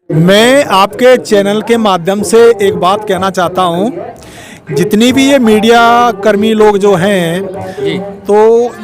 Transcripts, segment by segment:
मैं आपके चैनल के माध्यम से एक बात कहना चाहता हूँ। जितनी भी ये मीडिया कर्मी लोग जो हैं जी तो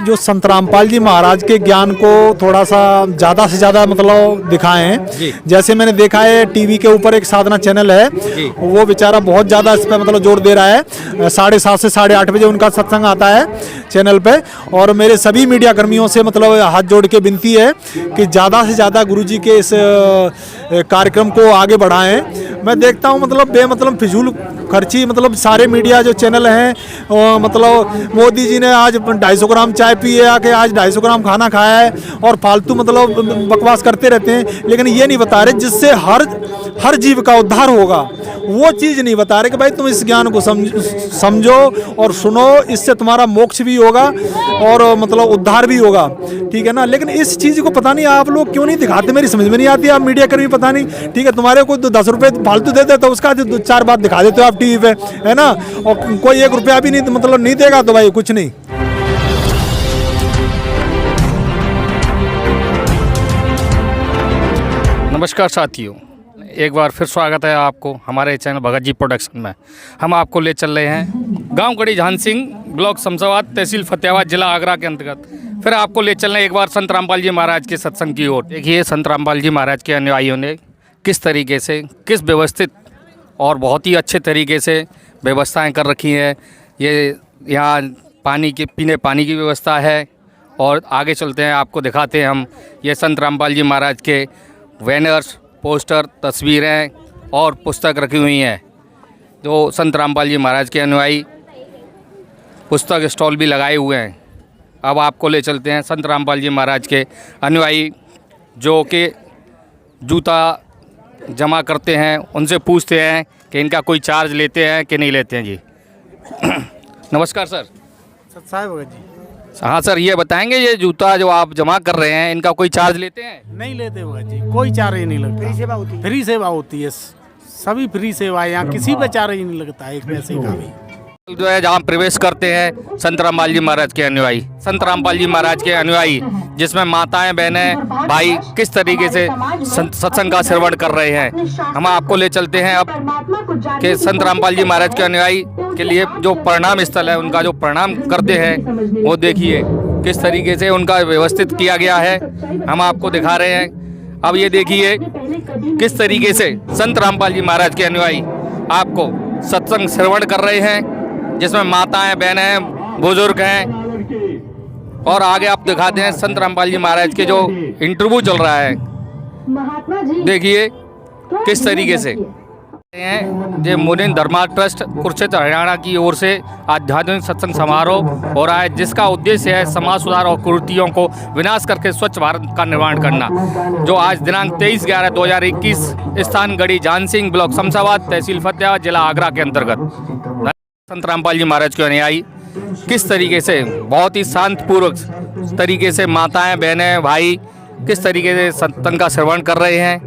जो संत रामपाल जी महाराज के ज्ञान को थोड़ा सा ज़्यादा से ज़्यादा मतलब दिखाएं। जी जैसे मैंने देखा है टीवी के ऊपर एक साधना चैनल है, जी वो बेचारा बहुत ज़्यादा इस पर मतलब जोर दे रहा है। 7:30 से 8:30 बजे उनका सत्संग आता है चैनल पे। और मेरे सभी मीडिया कर्मियों से मतलब हाथ जोड़ के विनती है कि ज़्यादा से ज़्यादा गुरुजी के इस कार्यक्रम को आगे बढ़ाएं। मैं देखता हूँ मतलब बेमतलब फिजूल खर्ची मतलब सारे मीडिया जो चैनल हैं मतलब मोदी जी ने आज 250 ग्राम चाय पी है आके, आज 250 ग्राम खाना खाया है और फालतू मतलब बकवास करते रहते हैं, लेकिन ये नहीं बता रहे जिससे हर जीव का उद्धार होगा। वो चीज़ नहीं बता रहे कि भाई तुम इस ज्ञान को समझो और सुनो, इससे तुम्हारा मोक्ष भी होगा और मतलब उद्धार भी होगा, ठीक है ना। लेकिन इस चीज़ को पता नहीं आप लोग क्यों नहीं दिखाते, मेरी समझ में नहीं आती। आप मीडिया कर्मी पता नहीं, ठीक है तुम्हारे को 10 रुपये फालतू देते तो उसका 4 बात दिखा देते हो आप टीवी पे, है ना। और कोई 1 रुपया भी नहीं मतलब नहीं देगा तो भाई कुछ नहीं। नमस्कार साथियों, एक बार फिर स्वागत है आपको हमारे चैनल भगत जी प्रोडक्शन में। हम आपको ले चल रहे हैं गांव गढ़ी झान सिंह, ब्लॉक शमशाबाद, तहसील फतेहाबाद, जिला आगरा के अंतर्गत। फिर आपको ले चल रहे हैं एक बार संत रामपाल जी महाराज के सत्संग की ओर। देखिए संत रामपाल जी महाराज के अनुयायियों ने किस तरीके से, किस व्यवस्थित और बहुत ही अच्छे तरीके से व्यवस्थाएँ कर रखी हैं। ये यहाँ पानी की व्यवस्था है और आगे चलते हैं, आपको दिखाते हैं हम ये संत रामपाल जी महाराज के बैनर्स, पोस्टर, तस्वीरें और पुस्तक रखी हुई हैं। जो संत रामपाल जी महाराज के अनुयायी पुस्तक स्टॉल भी लगाए हुए हैं। अब आपको ले चलते हैं संत रामपाल जी महाराज के अनुयायी जो कि जूता जमा करते हैं, उनसे पूछते हैं कि इनका कोई चार्ज लेते हैं कि नहीं लेते हैं जी। नमस्कार सर। साहब जी। हाँ सर, ये बताएंगे ये जूता जो आप जमा कर रहे हैं इनका कोई चार्ज लेते हैं? नहीं लेते हुआ जी, कोई चार्ज ही नहीं लगता। फ्री सेवा होती है, सभी फ्री सेवा है यहाँ, किसी पे चार्ज ही नहीं लगता है एक पैसे का भी। जो है जहाँ प्रवेश करते हैं संत रामपाल जी महाराज के अनुयायी, संत रामपाल जी महाराज के अनुयायी जिसमें माताएं, बहनें, भाई किस तरीके से सत्संग का श्रवण कर रहे हैं, हम आपको ले चलते हैं अब कि संत रामपाल जी महाराज के अनुयायी के लिए जो प्रणाम स्थल है, उनका जो प्रणाम करते हैं वो देखिए किस तरीके से उनका व्यवस्थित किया गया है, हम आपको दिखा रहे हैं। अब ये देखिए किस तरीके से संत रामपाल जी महाराज के अनुयायी आपको सत्संग श्रवण कर रहे हैं, जिसमें माताएं, बहनें, बुजुर्ग हैं। और आगे आप दिखाते हैं संत रामपाल जी महाराज के जो इंटरव्यू चल रहा है, देखिए किस तरीके से ये मुनिन धर्मा ट्रस्ट कुरुक्षेत्र हरियाणा की ओर से आध्यात्मिक सत्संग समारोह हो रहा है, जिसका उद्देश्य है समाज सुधार और कुरीतियों को विनाश करके स्वच्छ भारत का निर्माण करना। जो आज दिनांक 23/11/2021 स्थान गढ़ी झान सिंह, ब्लॉक शमशाबाद, तहसील फतेहाबाद, जिला आगरा के अंतर्गत संत रामपाल जी महाराज के अनुयायी किस तरीके से बहुत ही शांतिपूर्वक तरीके से माताएं, बहनें, भाई किस तरीके से सत्संग का श्रवण कर रहे हैं।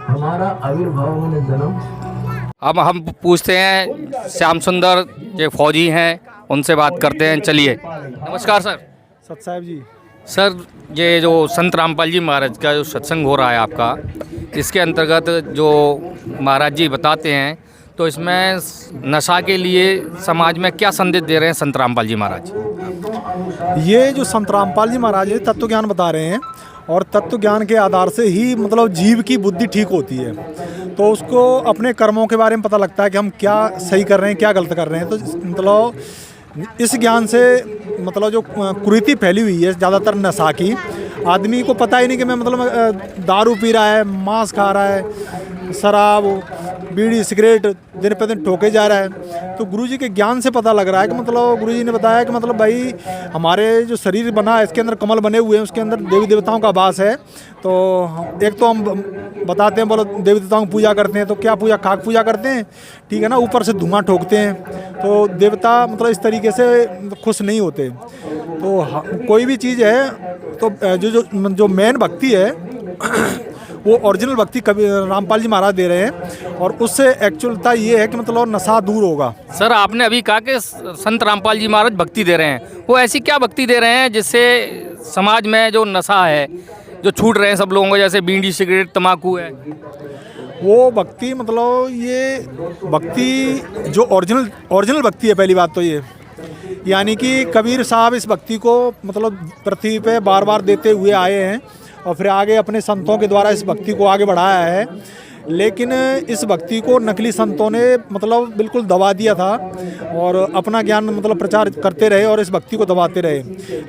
हमारा आविर्भाव मैंने जन्म। अब हम पूछते हैं श्याम सुंदर जो फौजी हैं, उनसे बात करते हैं। चलिए, नमस्कार सर। सत साहब जी। सर, ये जो संत रामपाल जी महाराज का जो सत्संग हो रहा है आपका, इसके अंतर्गत जो महाराज जी बताते हैं, तो इसमें नशा के लिए समाज में क्या संदेश दे रहे हैं संत रामपाल जी महाराज? ये जो संत रामपाल जी महाराज है तत्व ज्ञान बता रहे हैं और तत्व ज्ञान के आधार से ही मतलब जीव की बुद्धि ठीक होती है, तो उसको अपने कर्मों के बारे में पता लगता है कि हम क्या सही कर रहे हैं, क्या गलत कर रहे हैं। तो मतलब इस ज्ञान से मतलब जो कुरीति फैली हुई है ज़्यादातर नशा की, आदमी को पता ही नहीं कि मैं मतलब दारू पी रहा है, मांस खा रहा है, शराब, बीड़ी, सिगरेट दिन पे दिन ठोके जा रहा है। तो गुरुजी के ज्ञान से पता लग रहा है कि मतलब गुरुजी ने बताया कि मतलब भाई हमारे जो शरीर बना है इसके अंदर कमल बने हुए हैं, उसके अंदर देवी देवताओं का वास है। तो एक तो हम बताते हैं, बोलो देवी देवताओं की पूजा करते हैं, तो क्या पूजा, खाक पूजा करते हैं, ठीक है ना, ऊपर से धुआं ठोकते हैं। तो देवता मतलब इस तरीके से खुश नहीं होते। तो कोई भी चीज़ है तो जो मेन भक्ति है वो ओरिजिनल भक्ति कभी रामपाल जी महाराज दे रहे हैं और उससे एक्चुअलता ये है कि मतलब नशा दूर होगा। सर, आपने अभी कहा कि संत रामपाल जी महाराज भक्ति दे रहे हैं, वो ऐसी क्या भक्ति दे रहे हैं जिससे समाज में जो नशा है जो छूट रहे हैं सब लोगों को, जैसे बीड़ी सिगरेट तम्बाकू है? वो भक्ति मतलब ये भक्ति जो ओरिजिनल भक्ति है, पहली बात तो ये, यानी कि कबीर साहब इस भक्ति को मतलब पृथ्वी पे बार बार देते हुए आए हैं और फिर आगे अपने संतों के द्वारा इस भक्ति को आगे बढ़ाया है। लेकिन इस भक्ति को नकली संतों ने मतलब बिल्कुल दबा दिया था और अपना ज्ञान मतलब प्रचार करते रहे और इस भक्ति को दबाते रहे।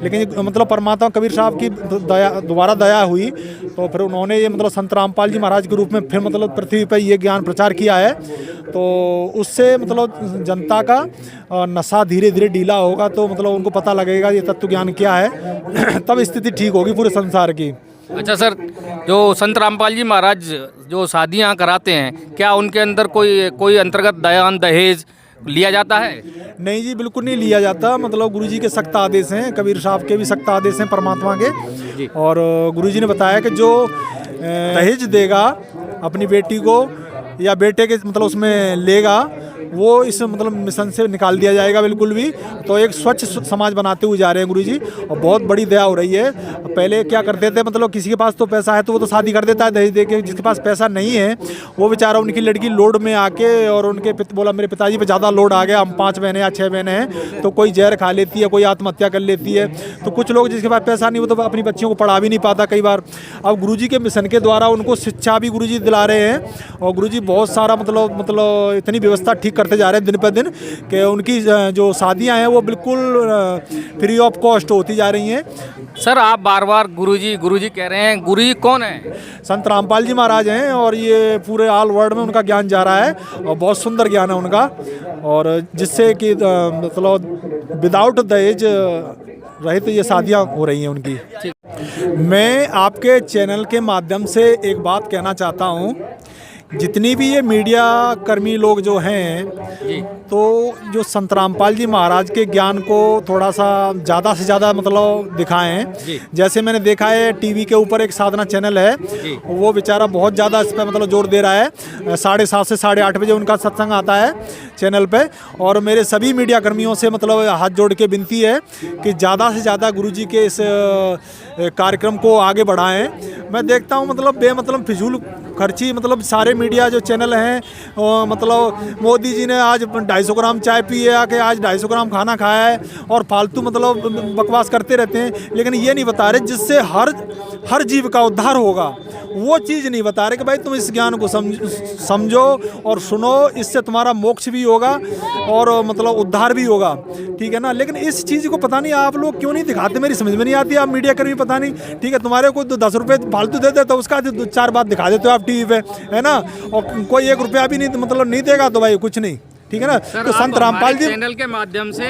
लेकिन मतलब परमात्मा कबीर साहब की दोबारा दया हुई तो फिर उन्होंने ये मतलब संत रामपाल जी महाराज के रूप में फिर मतलब पृथ्वी पर ये ज्ञान प्रचार किया है। तो उससे मतलब जनता का नशा धीरे धीरे ढीला होगा तो मतलब उनको पता लगेगा ये तत्व ज्ञान क्या है तब स्थिति ठीक होगी पूरे संसार की। अच्छा सर, जो संत रामपाल जी महाराज जो शादियाँ कराते हैं, क्या उनके अंदर कोई अंतर्गत दान दहेज लिया जाता है? नहीं जी, बिल्कुल नहीं लिया जाता। मतलब गुरुजी के सख्त आदेश हैं, कबीर साहब के भी सख्त आदेश हैं परमात्मा के। और गुरुजी ने बताया कि जो दहेज देगा अपनी बेटी को या बेटे के मतलब उसमें लेगा, वो इस मतलब मिशन से निकाल दिया जाएगा बिल्कुल भी। तो एक स्वच्छ समाज बनाते हुए जा रहे हैं गुरुजी और बहुत बड़ी दया हो रही है। पहले क्या करते थे मतलब किसी के पास तो पैसा है तो वो तो शादी कर देता है दहेज दे के, जिसके पास पैसा नहीं है वो बेचारा उनकी लड़की लोड में आके और उनके बोला मेरे पिताजी पे ज़्यादा लोड आ गया, हम 5 बहनें या 6 बहनें हैं, तो कोई जहर खा लेती है, कोई आत्महत्या कर लेती है। तो कुछ लोग जिसके पास पैसा नहीं वो तो अपनी बच्चियों को पढ़ा भी नहीं पाता कई बार। अब गुरुजी के मिशन के द्वारा उनको शिक्षा भी गुरुजी दिला रहे हैं और गुरुजी बहुत सारा मतलब इतनी व्यवस्था ठीक करते जा रहे हैं दिन पर दिन कि उनकी जो शादियां हैं वो बिल्कुल फ्री ऑफ कॉस्ट होती जा रही हैं। सर आप बार बार गुरुजी कह रहे हैं, गुरुजी कौन है? संत रामपाल जी महाराज हैं और ये पूरे ऑल वर्ल्ड में उनका ज्ञान जा रहा है और बहुत सुंदर ज्ञान है उनका, और जिससे कि मतलब विदाउट दहेज रहित ये शादियाँ हो रही हैं उनकी। मैं आपके चैनल के माध्यम से एक बात कहना चाहता हूँ, जितनी भी ये मीडिया कर्मी लोग जो हैं तो जो संत रामपाल जी महाराज के ज्ञान को थोड़ा सा ज़्यादा से ज़्यादा मतलब दिखाएं। जैसे मैंने देखा है टीवी के ऊपर एक साधना चैनल है, वो बेचारा बहुत ज़्यादा इस पर मतलब जोर दे रहा है। 7:30 से 8:30 बजे उनका सत्संग आता है चैनल पे। और मेरे सभी मीडिया कर्मियों से मतलब हाथ जोड़ के विनती है कि ज़्यादा से ज़्यादा गुरुजी के इस कार्यक्रम को आगे बढ़ाएं। मैं देखता हूँ मतलब बेमतलब फिजूल खर्ची मतलब सारे मीडिया जो चैनल हैं मतलब मोदी जी ने आज 250 ग्राम चाय पी है आके, आज 250 ग्राम खाना खाया है और फालतू मतलब बकवास करते रहते हैं, लेकिन ये नहीं बता रहे जिससे हर जीव का उद्धार होगा। वो चीज़ नहीं बता रहे कि भाई तुम इस ज्ञान को समझो और सुनो, इससे तुम्हारा मोक्ष भी होगा और मतलब उद्धार भी होगा, ठीक है ना। लेकिन इस चीज़ को पता नहीं आप लोग क्यों नहीं दिखाते, मेरी समझ में नहीं आती। आप मीडिया कर्मी पता नहीं, ठीक है, तुम्हारे को 10 रुपये फालतू दे देते तो उसका 2-4 बात दिखा देते हो आप टीवी पे, है ना। और कोई 1 रुपया भी नहीं मतलब नहीं देगा तो भाई कुछ नहीं, ठीक है ना। तो संत रामपाल जी चैनल के माध्यम से,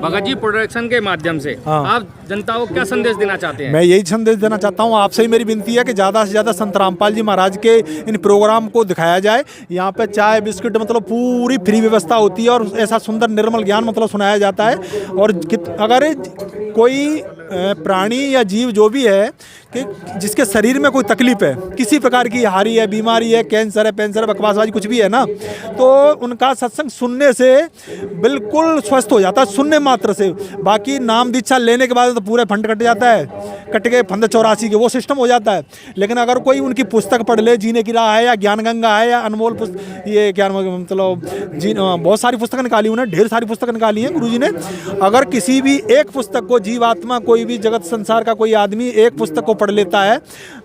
भगत जी प्रोडक्शन के माध्यम से आप जनता को क्या संदेश देना चाहते हैं? मैं यही संदेश देना चाहता हूँ, आपसे ही मेरी विनती है कि ज़्यादा से ज़्यादा संत रामपाल जी महाराज के इन प्रोग्राम को दिखाया जाए। यहाँ पे चाय बिस्किट मतलब पूरी फ्री व्यवस्था होती है और ऐसा सुंदर निर्मल ज्ञान मतलब सुनाया जाता है। और अगर कोई प्राणी या जीव जो भी है कि जिसके शरीर में कोई तकलीफ है, किसी प्रकार की हारी है, बीमारी है, कैंसर है, पेंसर है, बकवासबाजी कुछ भी है ना, तो उनका सत्संग सुनने से बिल्कुल स्वस्थ हो जाता है, सुनने मात्र से। बाकी नाम दीक्षा लेने के बाद तो पूरे फंड कट जाता है, कट के फंद 84 के वो सिस्टम हो जाता है। लेकिन अगर कोई उनकी पुस्तक पढ़ ले, जीने की राह है या ज्ञान गंगा है या अनमोल ये क्या मतलब बहुत सारी पुस्तक निकाली, उन्हें ढेर सारी पुस्तक निकाली हैं गुरुजी ने। अगर किसी भी एक पुस्तक को जीवात्मा, कोई भी जगत संसार का कोई आदमी एक पुस्तक को पढ़ लेता है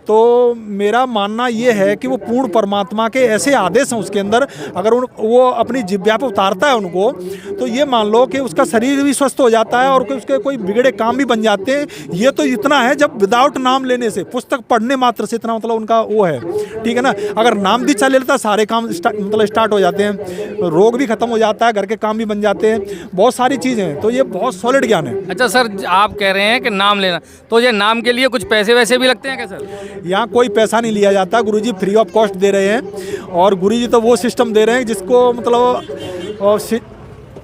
तो मेरा मानना ये है कि वो पूर्ण परमात्मा के ऐसे आदेश हैं उसके अंदर। अगर वो अपनी जिह्वा पे उतारता है उनको, तो ये मान लो कि उसका शरीर भी स्वस्थ हो जाता है और उसके कोई बिगड़े काम भी बन जाते हैं। ये तो इतना है जब विदाउट नाम लेने से, पुस्तक पढ़ने मात्र से इतना मतलब उनका वो है, ठीक है ना। अगर नाम दीक्षा ले लेता सारे काम मतलब स्टार्ट हो जाते हैं, रोग भी खत्म हो जाता है, घर के काम भी बन जाते हैं, बहुत सारी चीज़ें हैं। तो ये बहुत सॉलिड ज्ञान है। अच्छा सर, आप कह रहे हैं कि नाम लेना, तो ये नाम के लिए कुछ पैसे वैसे भी लगते हैं क्या सर? यहाँ कोई पैसा नहीं लिया जाता, गुरुजी फ्री ऑफ कॉस्ट दे रहे हैं। और गुरुजी तो वो सिस्टम दे रहे हैं जिसको मतलब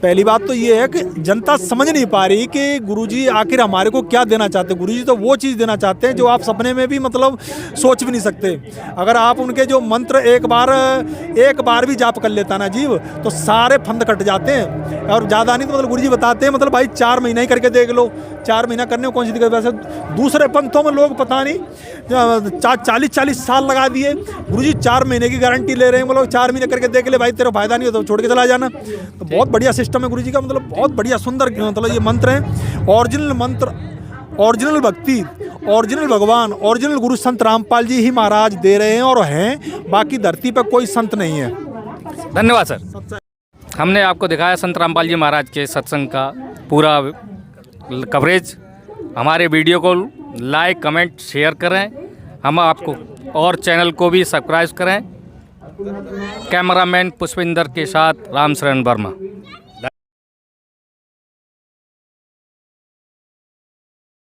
पहली बात तो ये है कि जनता समझ नहीं पा रही कि गुरुजी आखिर हमारे को क्या देना चाहते हैं। गुरुजी तो वो चीज़ देना चाहते हैं जो आप सपने में भी मतलब सोच भी नहीं सकते। अगर आप उनके जो मंत्र एक बार भी जाप कर लेता ना जीव, तो सारे फंद कट जाते हैं। और ज़्यादा नहीं तो मतलब गुरुजी बताते हैं मतलब भाई 4 महीना ही करके देख लो। 4 महीना करने में कौन सी दिक्कत। वैसे दूसरे पंथों में लोग पता नहीं 40-40 साल लगा दिए। गुरुजी 4 महीने की गारंटी ले रहे हैं। बोलो 4 महीने करके देख ले भाई, तेरा फायदा नहीं हो तो छोड़ के चला जाना। तो बहुत बढ़िया सिस्टम है गुरुजी का, मतलब बहुत बढ़िया सुंदर मतलब ये मंत्र हैं। ओरिजिनल मंत्र, ओरिजिनल भक्ति, ओरिजिनल भगवान, ओरिजिनल गुरु संत रामपाल जी ही महाराज दे रहे हैं और हैं। बाकी धरती पर कोई संत नहीं है। धन्यवाद सर। हमने आपको दिखाया संत रामपाल जी महाराज के सत्संग का पूरा कवरेज। हमारे वीडियो को लाइक, कमेंट, शेयर करें। हम आपको और चैनल को भी सब्सक्राइब करें। कैमरामैन पुष्पिंदर के साथ राम शरण वर्मा।